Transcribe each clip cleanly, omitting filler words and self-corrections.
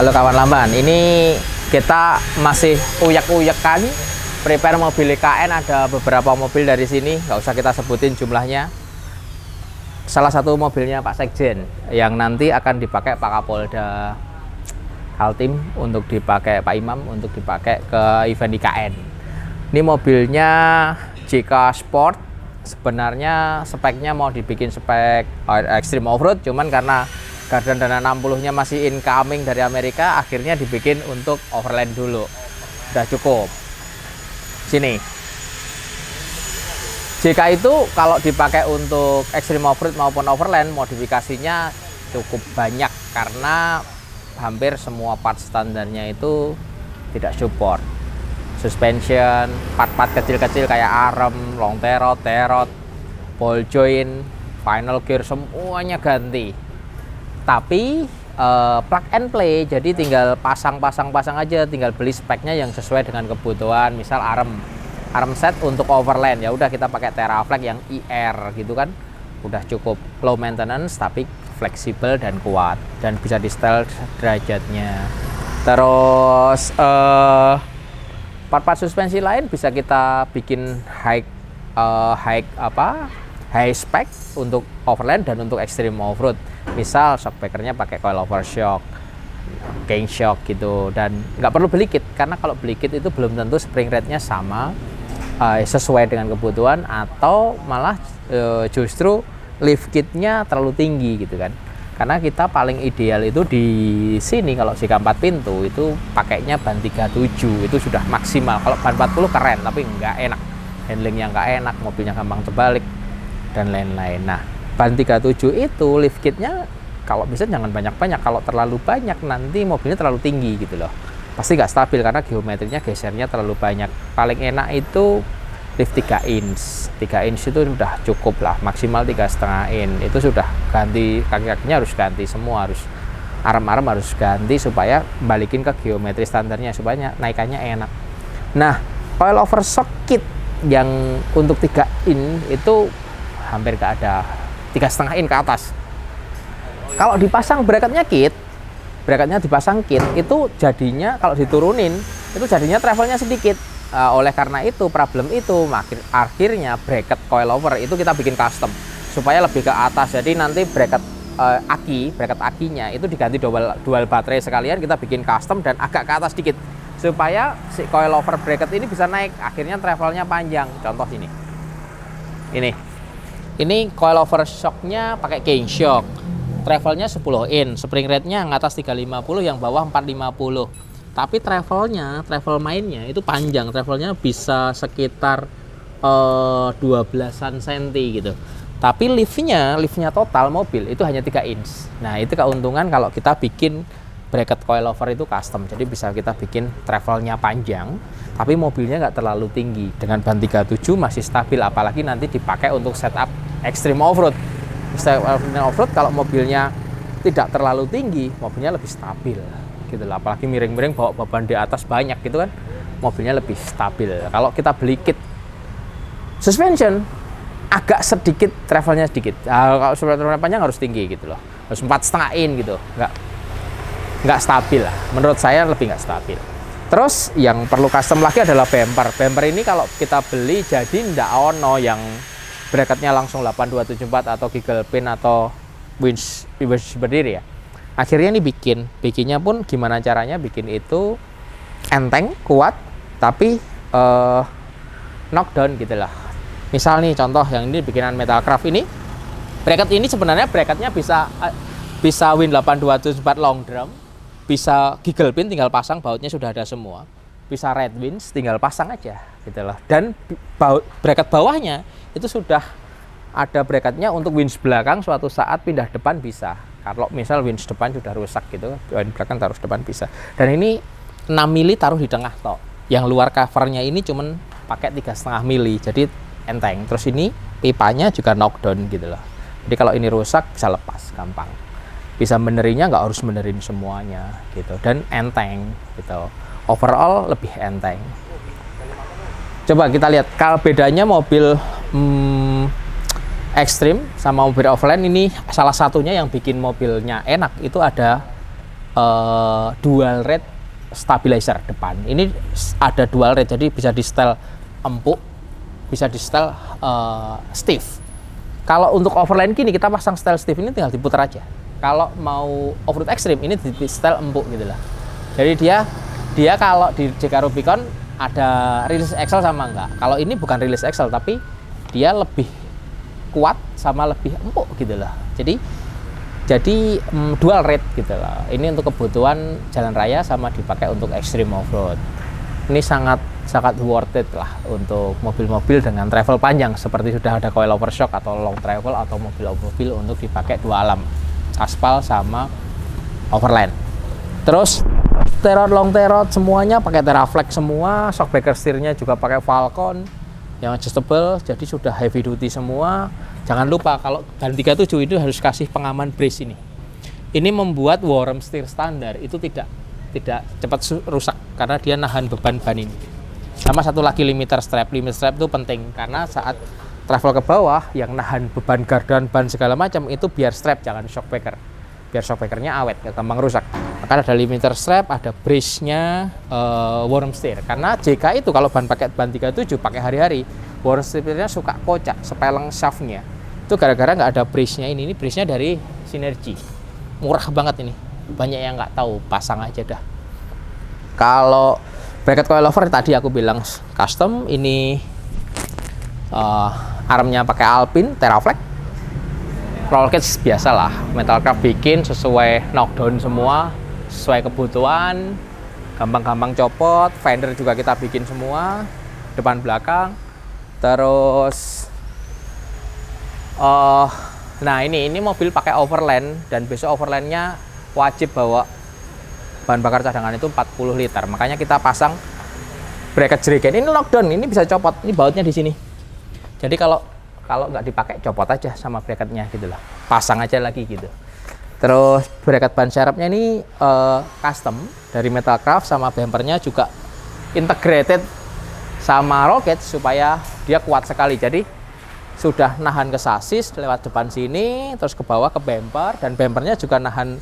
Halo kawan lamban, ini kita masih uyak-uyakan prepare mobil KN. Ada beberapa mobil dari sini, nggak usah kita sebutin jumlahnya. Salah satu mobilnya Pak Sekjen yang nanti akan dipakai Pak Kapolda Kaltim, untuk dipakai Pak Imam, untuk dipakai ke event IKN. Ini mobilnya JK Sport. Sebenarnya speknya mau dibikin spek Extreme Offroad, cuman karena Gardan Dana 60-nya masih incoming dari Amerika, akhirnya dibikin untuk overland dulu. Udah cukup. Sini. JK itu kalau dipakai untuk Extreme Offroad maupun overland, modifikasinya cukup banyak karena hampir semua part standarnya itu tidak support. Suspension, part-part kecil-kecil kayak arem, long terot, ball joint, final gear, semuanya ganti. Tapi plug and play, jadi tinggal pasang aja, tinggal beli speknya yang sesuai dengan kebutuhan. Misal arm set untuk overland, ya udah kita pakai Teraflex yang IR gitu kan, udah cukup low maintenance tapi fleksibel dan kuat, dan bisa di setel derajatnya. Terus part-part suspensi lain bisa kita bikin high spec untuk overland dan untuk extreme offroad. Misal shockbreakernya pakai coilover shock, gang shock gitu, dan nggak perlu beli kit, karena kalau beli kit itu belum tentu spring rate-nya sama sesuai dengan kebutuhan, atau malah justru lift kitnya terlalu tinggi gitu kan. Karena kita paling ideal itu di sini kalau JK 4 pintu itu pakainya ban 37, itu sudah maksimal. Kalau ban 40 keren tapi nggak enak, handlingnya nggak enak, mobilnya gampang terbalik dan lain-lain. Nah, ban 37 itu lift kitnya kalau bisa jangan banyak-banyak. Kalau terlalu banyak nanti mobilnya terlalu tinggi gitu loh, pasti nggak stabil karena geometrinya gesernya terlalu banyak. Paling enak itu lift 3 inch. 3 inch itu sudah cukup lah, maksimal 3,5 inch. Itu sudah ganti, kaki-kakinya harus ganti semua, harus arm-arm harus ganti supaya balikin ke geometri standarnya, supaya naikannya enak. Nah, coilover shock kit yang untuk 3 inch itu hampir nggak ada, 3,5 inch ke atas. Kalau dipasang bracketnya dipasang kit, itu jadinya kalau diturunin itu jadinya travelnya sedikit. Oleh karena itu, problem itu akhirnya bracket coilover itu kita bikin custom supaya lebih ke atas. Jadi nanti bracket akinya itu diganti dual baterai sekalian, kita bikin custom dan agak ke atas sedikit supaya si coilover bracket ini bisa naik, akhirnya travelnya panjang. Contoh ini coilover shocknya pakai gang shock, travelnya 10 in, spring rate-nya yang atas 350, yang bawah 450. Tapi travel mainnya itu panjang, travelnya bisa sekitar 12-an senti gitu. Tapi liftnya total mobil itu hanya 3 inch. Nah, itu keuntungan kalau kita bikin bracket coilover itu custom. Jadi bisa kita bikin travelnya panjang, tapi mobilnya nggak terlalu tinggi. Dengan ban 37 masih stabil, apalagi nanti dipakai untuk setup extreme offroad. Extreme offroad kalau mobilnya tidak terlalu tinggi, mobilnya lebih stabil gitu lah. Apalagi miring-miring bawa beban di atas banyak gitu kan, mobilnya lebih stabil. Kalau kita beli kit suspension agak sedikit, travelnya sedikit. Kalau travelnya panjang harus tinggi gitu loh, harus 4,5 in gitu, nggak stabil lah. Menurut saya lebih nggak stabil. Terus yang perlu custom lagi adalah bumper. Bumper ini kalau kita beli jadi ndak ono yang bracketnya langsung 8274 atau giggle pin atau winch berdiri ya. Akhirnya ini bikinnya pun gimana caranya bikin itu enteng, kuat, tapi knockdown gitu lah. Misal nih contoh yang ini bikinan Metalcraft ini, bracket ini sebenarnya bracketnya bisa Win 8274 long drum, bisa giggle pin tinggal pasang, bautnya sudah ada semua, bisa red winch tinggal pasang aja gitu loh. Dan bracket bawahnya itu sudah ada bracketnya untuk winch belakang, suatu saat pindah depan bisa. Kalau misal winch depan sudah rusak gitu, winch belakang taruh depan bisa. Dan ini 6 mili taruh di tengah tok. Yang luar covernya ini cuman pakai 3,5 mili, jadi enteng. Terus ini pipanya juga knockdown gitu loh. Jadi kalau ini rusak bisa lepas gampang. Bisa benerinnya nggak harus benerin semuanya gitu. Dan enteng gitu. Overall lebih enteng. Coba kita lihat kalau bedanya mobil Extreme sama mobil offline ini, salah satunya yang bikin mobilnya enak itu ada dual rate stabilizer depan. Ini ada dual rate, jadi bisa di setel empuk, bisa di setel stiff. Kalau untuk overland gini kita pasang setel stiff ini tinggal diputar aja. Kalau mau off-road ekstrim ini di setel empuk gitu lah. Jadi dia kalau di JK Rubicon ada rilis Excel sama enggak. Kalau ini bukan rilis Excel tapi dia lebih kuat sama lebih empuk gitu lah. Jadi dual rate gitu lah. Ini untuk kebutuhan jalan raya sama dipakai untuk extreme off-road. Ini sangat worth it lah untuk mobil-mobil dengan travel panjang seperti sudah ada coil overshock atau long travel atau mobil-mobil untuk dipakai dua alam, aspal sama overland. Terus long terot semuanya pakai Teraflex semua, shockbreaker setirnya juga pakai Falcon yang adjustable, jadi sudah heavy duty semua. Jangan lupa kalau ban 37 itu harus kasih pengaman brace ini. Ini membuat worm setir standar itu tidak cepat rusak karena dia nahan beban ban ini. Sama satu lagi limiter strap itu penting karena saat travel ke bawah yang nahan beban gardan ban segala macam itu biar strap, jangan shockbreaker. Biar shockbreakernya awet, gak gampang rusak. Maka ada limiter strap, ada brace-nya worm steer. Karena JK itu kalau ban 37 pakai hari-hari, worm steer-nya suka kocak, sepeleng shaft-nya. Itu gara-gara nggak ada brace-nya ini. Ini brace-nya dari Synergy. Murah banget ini. Banyak yang nggak tahu, pasang aja dah. Kalau bracket coilover tadi aku bilang custom, ini armnya pakai Alpine Teraflex. Roll cage biasalah, Metalcraft bikin sesuai knockdown semua, sesuai kebutuhan, gampang-gampang copot. Fender juga kita bikin semua, depan belakang. Terus nah ini mobil pakai overland dan besok overlandnya wajib bawa bahan bakar cadangan itu 40 liter. Makanya kita pasang bracket jerigen. Ini knockdown, ini bisa copot. Ini bautnya di sini. Jadi kalau nggak dipakai copot aja sama bracketnya gitu lah, pasang aja lagi gitu. Terus bracket ban serepnya ini custom dari Metalcraft, sama bumpernya juga integrated sama roll cage supaya dia kuat sekali. Jadi sudah nahan ke sasis lewat depan sini, terus ke bawah ke bumper, dan bumpernya juga nahan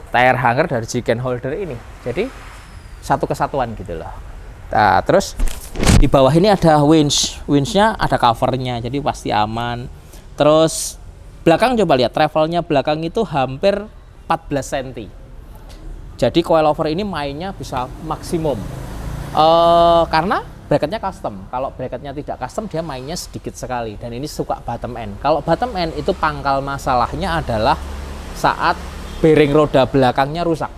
tire hanger dari jerigen holder ini. Jadi satu kesatuan gitu loh. Nah, terus di bawah ini ada winch-nya ada covernya, jadi pasti aman. Terus belakang coba lihat, travelnya belakang itu hampir 14 cm. Jadi coilover ini mainnya bisa maksimum. Karena bracketnya custom. Kalau bracketnya tidak custom, dia mainnya sedikit sekali. Dan ini suka bottom end. Kalau bottom end itu pangkal masalahnya adalah saat bearing roda belakangnya rusak.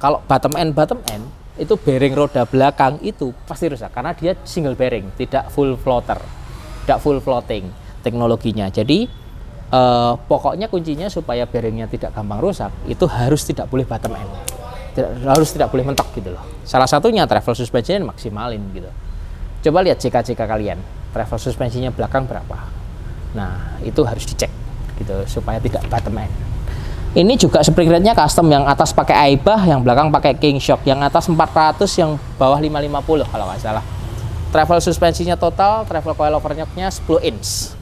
Kalau bottom end itu bearing roda belakang itu pasti rusak karena dia single bearing, tidak full floater, tidak full floating teknologinya. Jadi pokoknya kuncinya supaya bearingnya tidak gampang rusak itu harus tidak boleh bottom end, tidak boleh mentok gitu loh. Salah satunya travel suspension maksimalin gitu. Coba lihat CK kalian, travel suspensinya belakang berapa. Nah itu harus dicek gitu supaya tidak bottom end. Ini juga spring rate-nya custom, yang atas pakai Aibah, yang belakang pakai King Shock, yang atas 400, yang bawah 550 kalau nggak salah. Travel suspensinya total, travel coilover-nya 10 inch.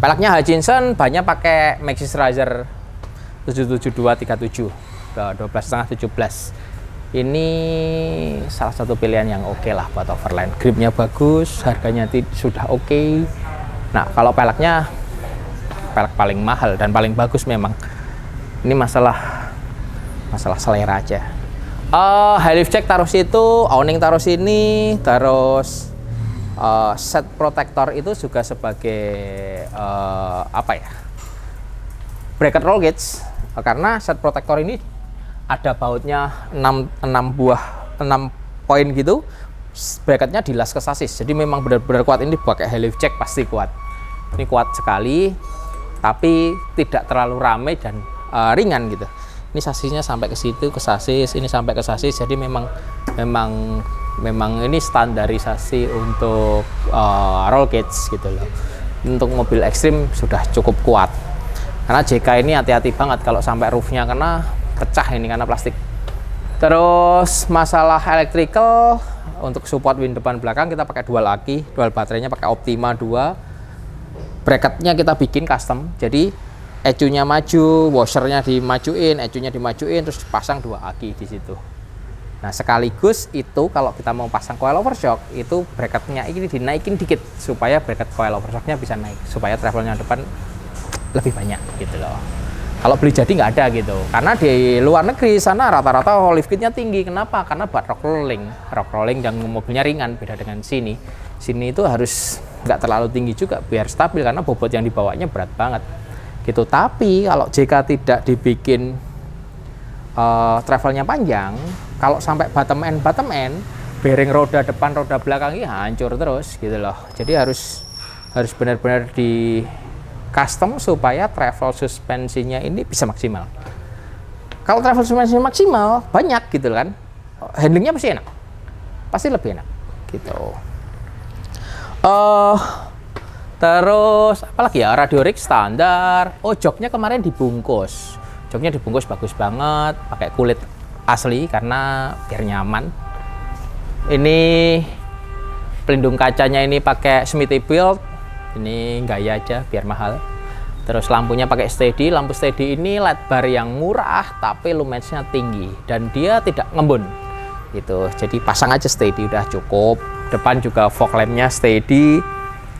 Peleknya Hutchinson, banyak pakai Maxxis Riser 77237 ke 12,5 17. Ini salah satu pilihan yang oke lah buat overland. Gripnya bagus, harganya sudah oke. Nah kalau pelek paling mahal dan paling bagus memang. Ini masalah selera aja. High lift check taruh situ, awning taruh sini, terus set protector itu juga sebagai bracket roll gauge, karena set protector ini ada bautnya 6 poin gitu. Bracketnya dilas ke sasis, jadi memang benar-benar kuat. Ini pakai high lift check pasti kuat. Ini kuat sekali, tapi tidak terlalu ramai dan ringan gitu. Ini sasisnya sampai ke situ, ke sasis, ini sampai ke sasis. Jadi memang ini standarisasi untuk roll cage gitu loh. Untuk mobil ekstrim sudah cukup kuat. Karena JK ini hati-hati banget kalau sampai roofnya kena pecah ini karena plastik. Terus masalah electrical, untuk support wing depan belakang kita pakai dual aki, dual baterainya pakai Optima 2. Bracketnya kita bikin custom, jadi ECU-nya maju, washernya dimajuin, ECU-nya dimajuin, terus pasang 2 aki di situ. Nah, sekaligus itu kalau kita mau pasang coil overshock, itu bracketnya ini dinaikin dikit supaya bracket coil overshocknya bisa naik, supaya travelnya depan lebih banyak gitu loh. Kalau beli jadi nggak ada gitu, karena di luar negeri sana rata-rata lift kitnya tinggi. Kenapa? Karena buat rock rolling dan mobilnya ringan. Beda dengan sini itu harus nggak terlalu tinggi juga biar stabil, karena bobot yang dibawanya berat banget gitu. Tapi kalau JK tidak dibikin travelnya panjang, kalau sampai bottom end, bearing roda depan roda belakang ini hancur terus gitu loh. Jadi harus benar-benar di custom supaya travel suspensinya ini bisa maksimal. Kalau travel suspensi maksimal banyak gitu kan, handlingnya pasti enak, pasti lebih enak gitu. Terus apalagi ya, radio rig standar. Joknya kemarin dibungkus, bagus banget, pakai kulit asli karena biar nyaman. Ini pelindung kacanya ini pakai Smithy Build. Ini gaya aja biar mahal. Terus lampunya pakai steady. Lampu steady ini LED bar yang murah tapi lumensnya tinggi dan dia tidak ngembun gitu. Jadi pasang aja steady udah cukup. Depan juga fog lampnya steady.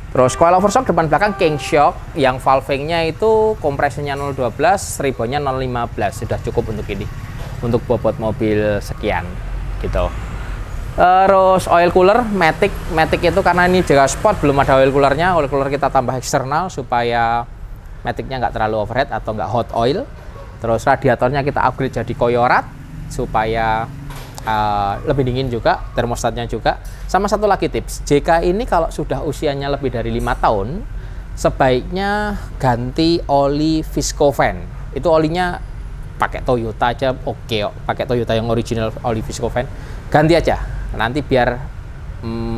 Terus coil overshock depan belakang king shock yang valvingnya itu kompresinya 012, ribbonnya 015. Sudah cukup untuk ini, untuk bobot mobil sekian gitu. Terus oil cooler Matic itu karena ini juga sport, belum ada oil coolernya. Oil cooler kita tambah eksternal supaya Maticnya nggak terlalu overheat atau nggak hot oil. Terus radiatornya kita upgrade jadi Koyorat supaya lebih dingin juga, termostatnya juga. Sama satu lagi tips, JK ini kalau sudah usianya lebih dari 5 tahun sebaiknya ganti oli Viscofan. Itu olinya pakai Toyota aja oke, pakai Toyota yang original oli Viscofan, ganti aja nanti biar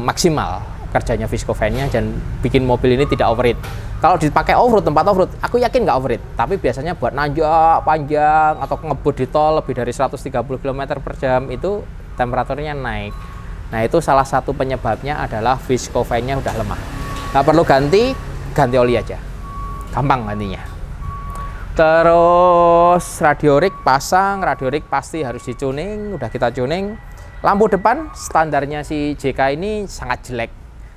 maksimal kerjanya Viscofan-nya dan bikin mobil ini tidak overheat. Kalau dipakai off-road, tempat off-road, aku yakin nggak overheat, tapi biasanya buat nanjak panjang atau ngebut di tol lebih dari 130 km per jam itu temperaturnya naik. Nah, itu salah satu penyebabnya adalah Viscofan-nya udah lemah. Nggak perlu ganti oli aja, gampang gantinya. Terus radio rig pasang, radio rig pasti harus dicuning, udah kita tuning. Lampu depan standarnya si JK ini sangat jelek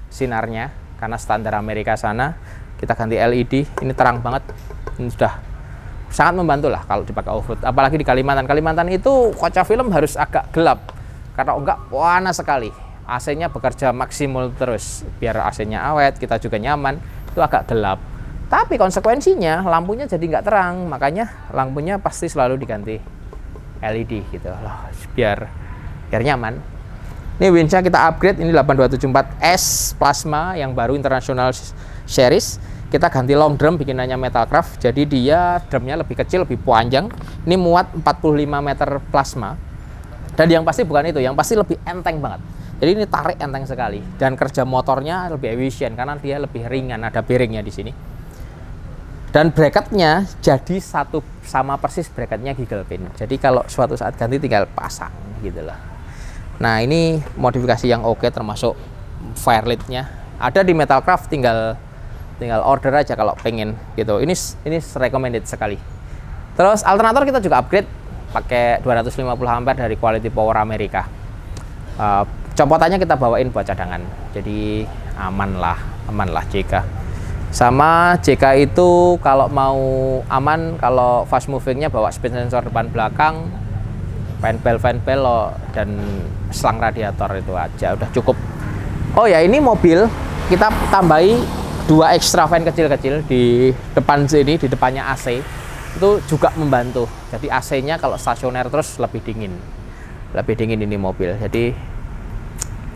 sinarnya karena standar Amerika sana. Kita ganti LED, ini terang banget, ini sudah sangat membantu lah kalau dipakai off-road. Apalagi di Kalimantan itu kaca film harus agak gelap karena enggak panas sekali. AC-nya bekerja maksimal terus biar AC-nya awet, kita juga nyaman. Itu agak gelap. Tapi konsekuensinya lampunya jadi nggak terang, makanya lampunya pasti selalu diganti LED gitu loh, biar nyaman. Ini winchnya kita upgrade, ini 8274S Plasma yang baru international series. Kita ganti long drum bikinannya Metalcraft, jadi dia drumnya lebih kecil, lebih panjang. Ini muat 45 meter plasma. Dan yang pasti bukan itu, yang pasti lebih enteng banget. Jadi ini tarik enteng sekali dan kerja motornya lebih efisien karena dia lebih ringan, ada bearingnya di sini. Dan bracketnya jadi satu sama persis bracketnya Giggle Pin. Jadi kalau suatu saat ganti tinggal pasang gitu loh. Nah, ini modifikasi yang oke, termasuk firelid-nya. Ada di Metalcraft, tinggal order aja kalau pengen gitu. Ini recommended sekali. Terus alternator kita juga upgrade pakai 250 ampere dari Quality Power Amerika. Copotannya kita bawain buat cadangan. Jadi aman lah JK. Sama JK itu kalau mau aman, kalau fast movingnya bawa speed sensor depan belakang, fan bell dan selang radiator itu aja udah cukup. Oh ya, ini mobil kita tambahi 2 extra fan kecil-kecil di depan sini, di depannya AC. Itu juga membantu. Jadi AC-nya kalau stasioner terus lebih dingin. Lebih dingin ini mobil. Jadi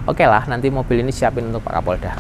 oke lah, nanti mobil ini siapin untuk Pak Kapolda.